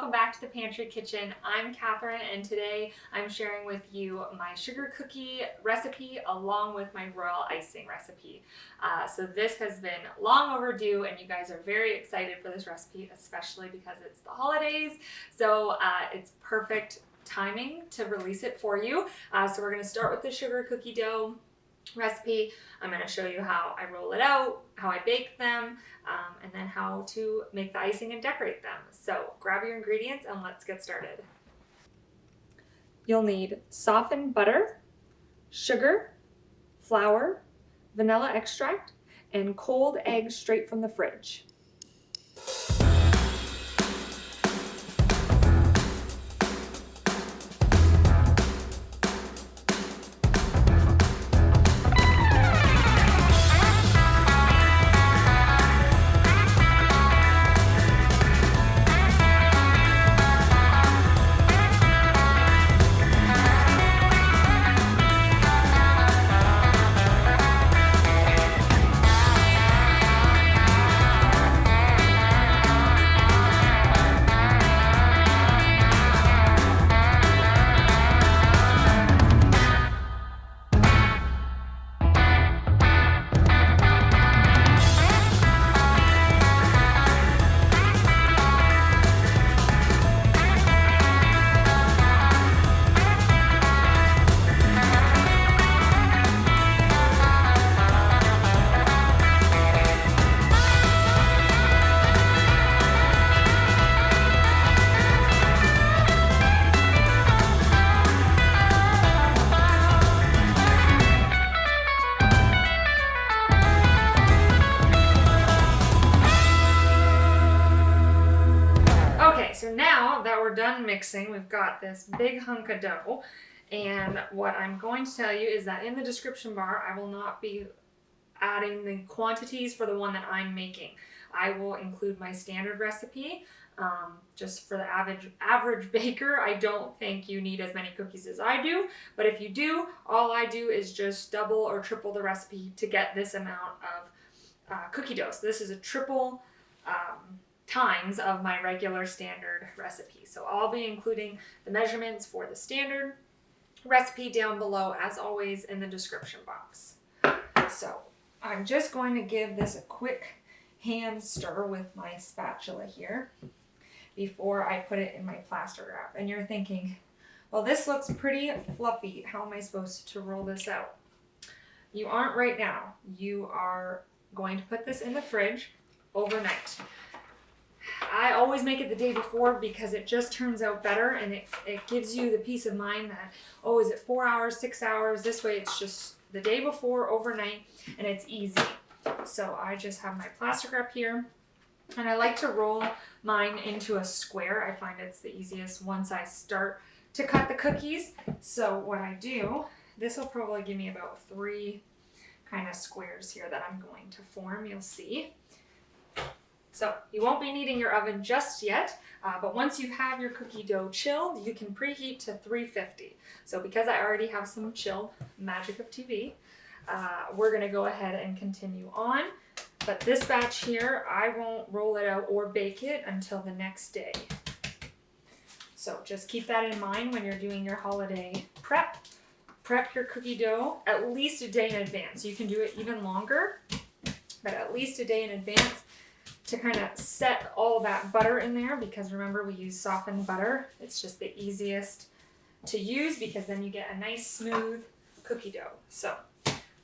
welcome back to the Pantry Kitchen. I'm Catherine and today I'm sharing with you my sugar cookie recipe along with my royal icing recipe. So this has been long overdue and you guys are very excited for this recipe, especially because it's the holidays. So it's perfect timing to release it for you. So we're going to start with the sugar cookie dough recipe. I'm going to show you how I roll it out, how I bake them, and then how to make the icing and decorate them. So grab your ingredients and let's get started. You'll need softened butter, sugar, flour, vanilla extract, and cold eggs straight from the fridge. So now that we're done mixing, we've got this big hunk of dough, and what I'm going to tell you is that in the description bar I will not be adding the quantities for the one that I'm making. I will include my standard recipe. Just for the average baker, I don't think you need as many cookies as I do, but if you do, all I do is just double or triple the recipe to get this amount of cookie dough. So this is a triple times of my regular standard recipe. So I'll be including the measurements for the standard recipe down below, as always, in the description box. So I'm just going to give this a quick hand stir with my spatula here before I put it in my plaster wrap. And you're thinking, well, this looks pretty fluffy. How am I supposed to roll this out? You aren't right now. You are going to put this in the fridge overnight. I always make it the day before because it just turns out better, and it gives you the peace of mind that, oh, is it 4 hours, 6 hours? This way it's just the day before overnight and it's easy. So I just have my plastic wrap here, and I like to roll mine into a square. I find it's the easiest once I start to cut the cookies. So what I do, this will probably give me about 3 kind of squares here that I'm going to form, you'll see. So you won't be needing your oven just yet, but once you have your cookie dough chilled, you can preheat to 350. So because I already have some chilled, magic of TV, we're going to go ahead and continue on. But this batch here, I won't roll it out or bake it until the next day. So just keep that in mind when you're doing your holiday prep. Prep your cookie dough at least a day in advance. You can do it even longer, but at least a day in advance, to kind of set all that butter in there, because remember we use softened butter. It's just the easiest to use because then you get a nice smooth cookie dough. So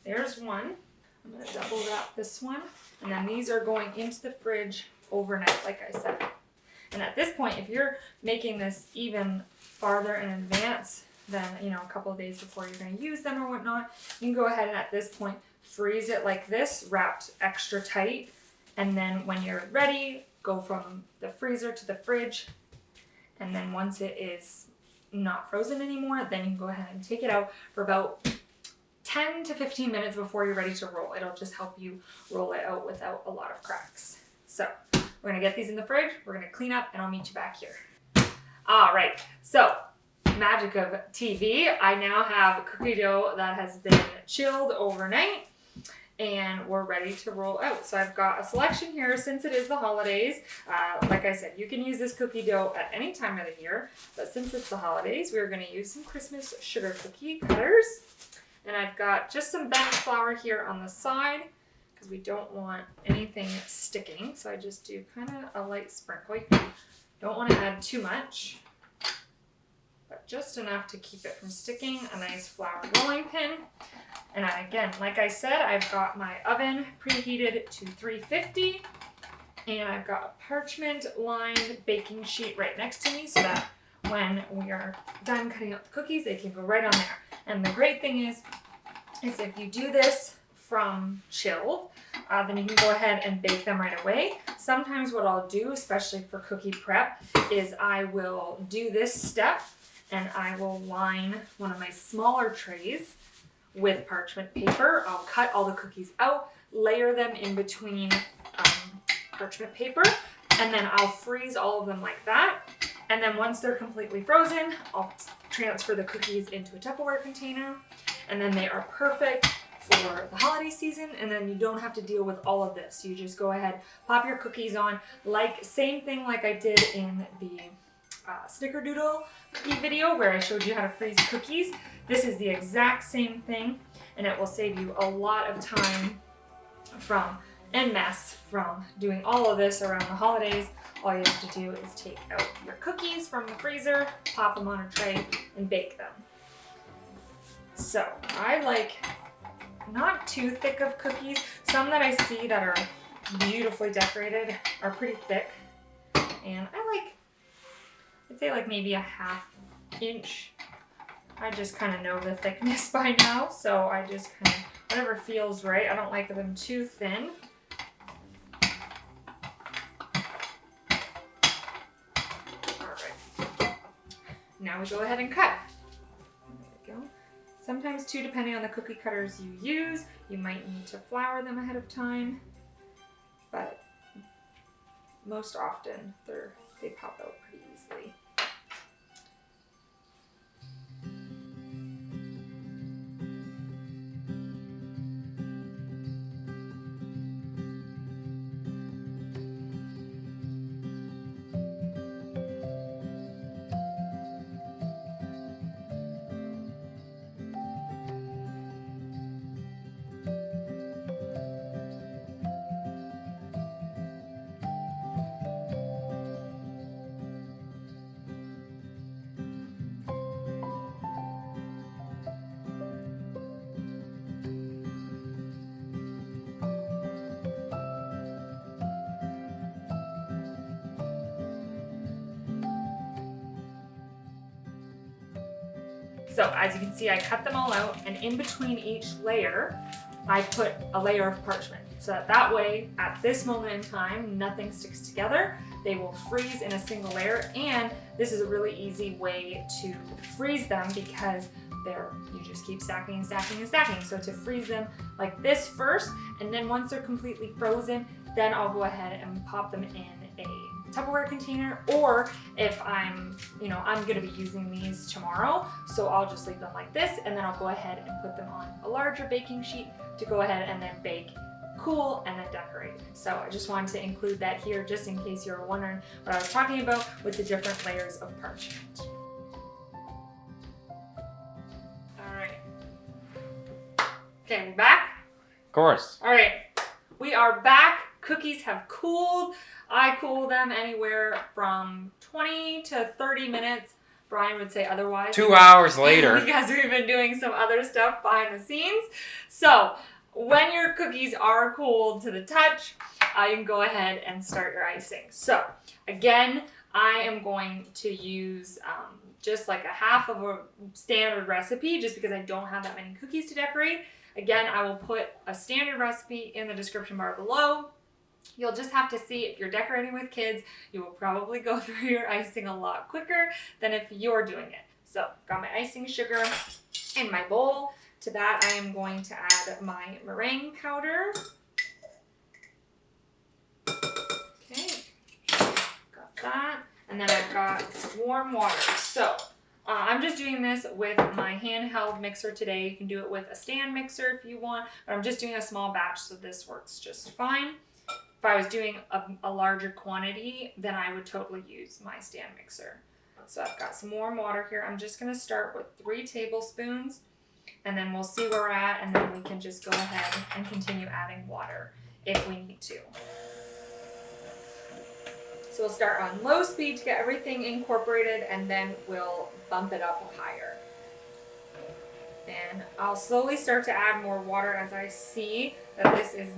there's one. I'm going to double wrap this one, and then these are going into the fridge overnight, like I said. And at this point, if you're making this even farther in advance than, you know, a couple of days before you're going to use them or whatnot, you can go ahead and at this point freeze it like this, wrapped extra tight. And then when you're ready, go from the freezer to the fridge. And then once it is not frozen anymore, then you can go ahead and take it out for about 10 to 15 minutes before you're ready to roll. It'll just help you roll it out without a lot of cracks. So we're gonna get these in the fridge, we're gonna clean up, and I'll meet you back here. All right, so magic of TV, I now have cookie dough that has been chilled overnight. and we're ready to roll out. So I've got a selection here since it is the holidays. Like I said, you can use this cookie dough at any time of the year, but since it's the holidays, we're going to use some Christmas sugar cookie cutters. And I've got just some bent flour here on the side because we don't want anything sticking. So I just do kind of a light sprinkle. You don't want to add too much, but just enough to keep it from sticking. A nice flour rolling pin. And again, like I said, I've got my oven preheated to 350, and I've got a parchment lined baking sheet right next to me so that when we are done cutting out the cookies, they can go right on there. And the great thing is if you do this from chilled, then you can go ahead and bake them right away. Sometimes what I'll do, especially for cookie prep, is I will do this step and I will line one of my smaller trays with parchment paper. I'll cut all the cookies out, layer them in between parchment paper, and then I'll freeze all of them like that. And then once they're completely frozen, I'll transfer the cookies into a Tupperware container, and then they are perfect for the holiday season, and then you don't have to deal with all of this. You just go ahead, pop your cookies on, same thing like I did in the Snickerdoodle cookie video where I showed you how to freeze cookies. This is the exact same thing, and it will save you a lot of time and mess from doing all of this around the holidays. All you have to do is take out your cookies from the freezer, pop them on a tray, and bake them. So I like not too thick of cookies. Some that I see that are beautifully decorated are pretty thick, and I'd say like maybe a ½ inch. I just kind of know the thickness by now, so I just kind of, whatever feels right. I don't like them too thin. Alright. Now we go ahead and cut. There we go. Sometimes too, depending on the cookie cutters you use, you might need to flour them ahead of time, but most often they pop out pretty easily. So as you can see, I cut them all out, and in between each layer, I put a layer of parchment. So that way, at this moment in time, nothing sticks together. They will freeze in a single layer, and this is a really easy way to freeze them because you just keep stacking and stacking and stacking. So to freeze them like this first, and then once they're completely frozen, then I'll go ahead and pop them in a Tupperware container, or if I'm gonna be using these tomorrow, so I'll just leave them like this, and then I'll go ahead and put them on a larger baking sheet to go ahead and then bake, cool, and then decorate. So I just wanted to include that here just in case you're wondering what I was talking about with the different layers of parchment. All right. Okay, we're back? Of course. All right, we are back. Cookies have cooled. I cool them anywhere from 20 to 30 minutes. Brian would say otherwise. 2 hours later. Because we've been doing some other stuff behind the scenes. So when your cookies are cooled to the touch, you can go ahead and start your icing. So again, I am going to use just like a half of a standard recipe just because I don't have that many cookies to decorate. Again, I will put a standard recipe in the description bar below. You'll just have to see if you're decorating with kids, you will probably go through your icing a lot quicker than if you're doing it. So, got my icing sugar in my bowl. To that, I am going to add my meringue powder. Okay, got that. And then I've got warm water. So, I'm just doing this with my handheld mixer today. You can do it with a stand mixer if you want, but I'm just doing a small batch, so this works just fine. If I was doing a larger quantity, then I would totally use my stand mixer. So I've got some warm water here. I'm just gonna start with 3 tablespoons, and then we'll see where we're at, and then we can just go ahead and continue adding water if we need to. So we'll start on low speed to get everything incorporated, and then we'll bump it up higher. And I'll slowly start to add more water as I see that this is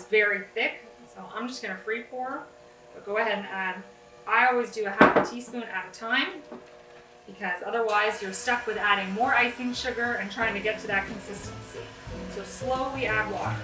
very thick. So I'm just gonna free pour, but go ahead and add. I always do a half a teaspoon at a time, because otherwise you're stuck with adding more icing sugar and trying to get to that consistency. So slowly add water.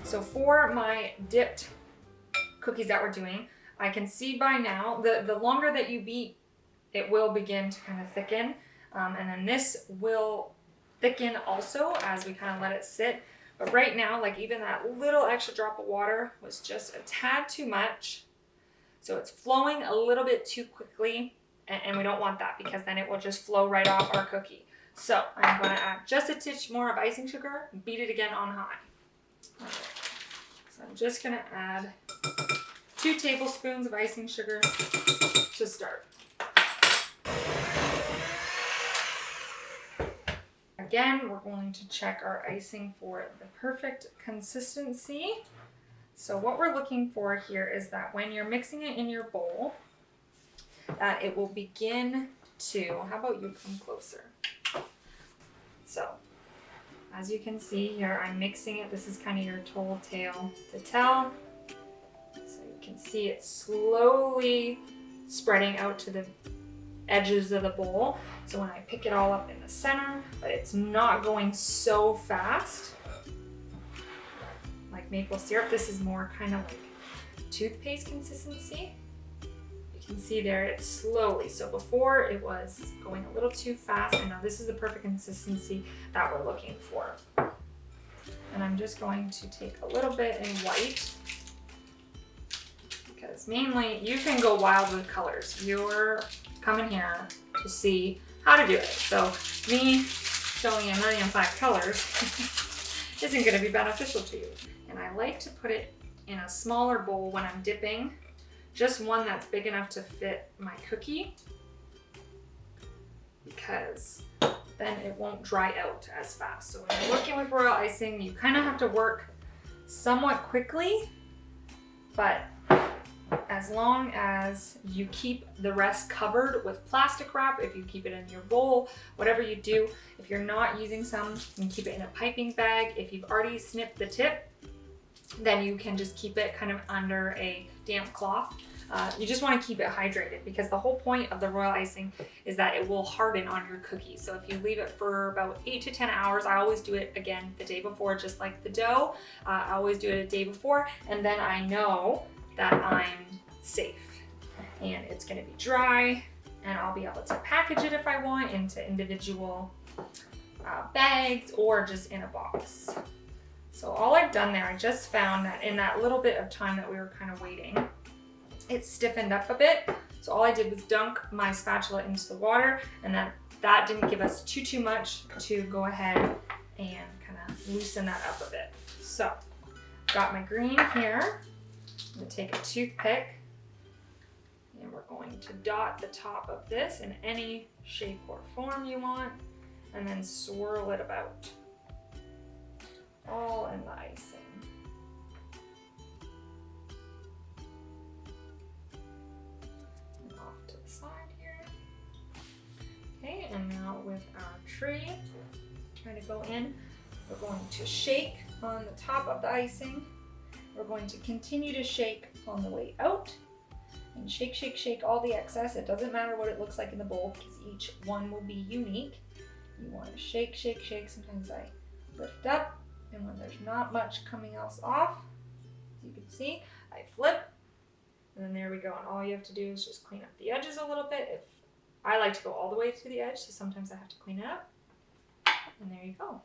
So for my dipped cookies that we're doing, I can see by now, the longer that you beat, it will begin to kind of thicken. And then this will thicken also as we kind of let it sit. But right now, like even that little extra drop of water was just a tad too much. So it's flowing a little bit too quickly, and we don't want that because then it will just flow right off our cookie. So I'm going to add just a titch more of icing sugar and beat it again on high. Okay. So I'm just going to add 2 tablespoons of icing sugar to start. Again, we're going to check our icing for the perfect consistency. So what we're looking for here is that when you're mixing it in your bowl, that it will begin to, how about you come closer? So, as you can see here, I'm mixing it. This is kind of your tale to tell. So you can see it slowly spreading out to the edges of the bowl. So when I pick it all up in the center, but it's not going so fast. Like maple syrup, this is more kind of like toothpaste consistency. You can see there it's slowly. So before it was going a little too fast, and now this is the perfect consistency that we're looking for. And I'm just going to take a little bit in white, because mainly you can go wild with colors. You're coming here to see how to do it. So me showing you 1,005 colors isn't going to be beneficial to you. And I like to put it in a smaller bowl when I'm dipping, just one that's big enough to fit my cookie, because then it won't dry out as fast. So when you're working with royal icing, you kind of have to work somewhat quickly, but as long as you keep the rest covered with plastic wrap, if you keep it in your bowl, whatever you do, if you're not using some, you can keep it in a piping bag. If you've already snipped the tip, then you can just keep it kind of under a damp cloth. You just want to keep it hydrated, because the whole point of the royal icing is that it will harden on your cookie. So if you leave it for about 8 to 10 hours, I always do it again the day before, just like the dough. I always do it a day before, and then I know that I'm safe and it's going to be dry, and I'll be able to package it if I want into individual bags or just in a box. So all I've done there, I just found that in that little bit of time that we were kind of waiting, it stiffened up a bit. So all I did was dunk my spatula into the water, and that didn't give us too much to go ahead and kind of loosen that up a bit. So got my green here. I'm gonna take a toothpick and we're going to dot the top of this in any shape or form you want, and then swirl it about, all in the icing. And off to the side here. Okay, and now with our tree, trying to go in, we're going to shake on the top of the icing. We're going to continue to shake on the way out. And shake, shake, shake all the excess. It doesn't matter what it looks like in the bowl because each one will be unique. You want to shake, shake, shake. Sometimes I lift up, and when there's not much coming else off, as you can see, I flip, and then there we go. And all you have to do is just clean up the edges a little bit. If I like to go all the way to the edge, so sometimes I have to clean it up. And there you go.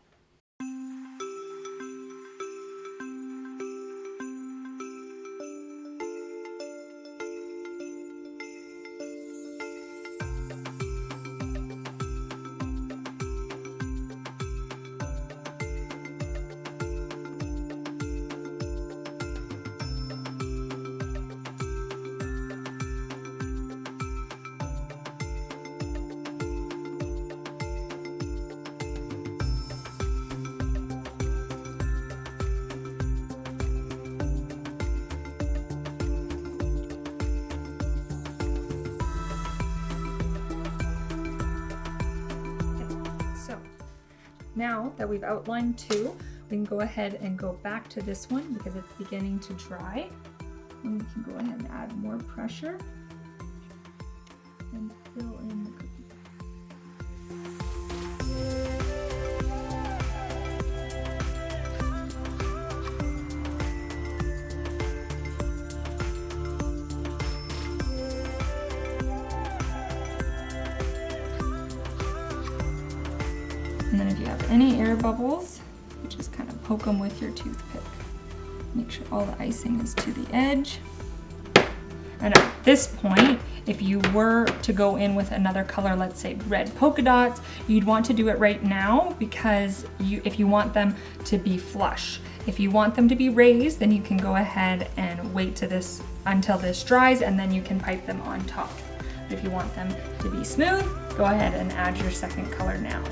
Now that we've outlined two, we can go ahead and go back to this one because it's beginning to dry. And we can go ahead and add more pressure and fill in the cookie. And then if you have any air bubbles, you just kind of poke them with your toothpick. Make sure all the icing is to the edge. And at this point, if you were to go in with another color, let's say red polka dots, you'd want to do it right now because if you want them to be flush. If you want them to be raised, then you can go ahead and wait until this dries, and then you can pipe them on top. But if you want them to be smooth, go ahead and add your second color now.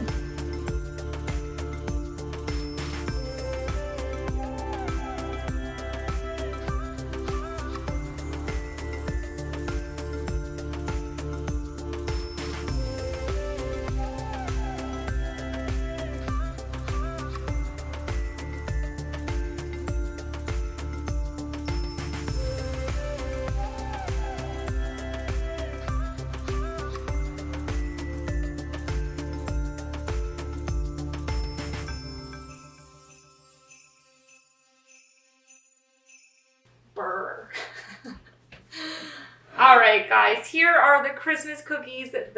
All right, guys, here are the Christmas cookies that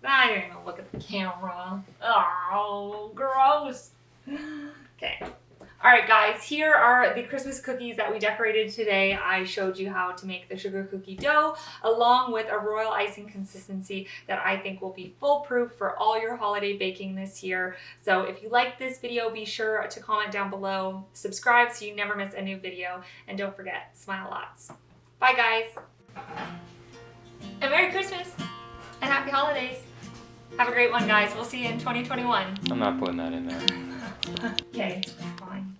I don't even look at the camera. Oh, gross. Okay. All right, guys, here are the Christmas cookies that we decorated today. I showed you how to make the sugar cookie dough along with a royal icing consistency that I think will be foolproof for all your holiday baking this year. So if you like this video, be sure to comment down below, subscribe so you never miss a new video, and don't forget, smile lots. Bye, guys. And Merry Christmas and Happy Holidays. Have a great one, guys. We'll see you in 2021. I'm not putting that in there. Okay, fine.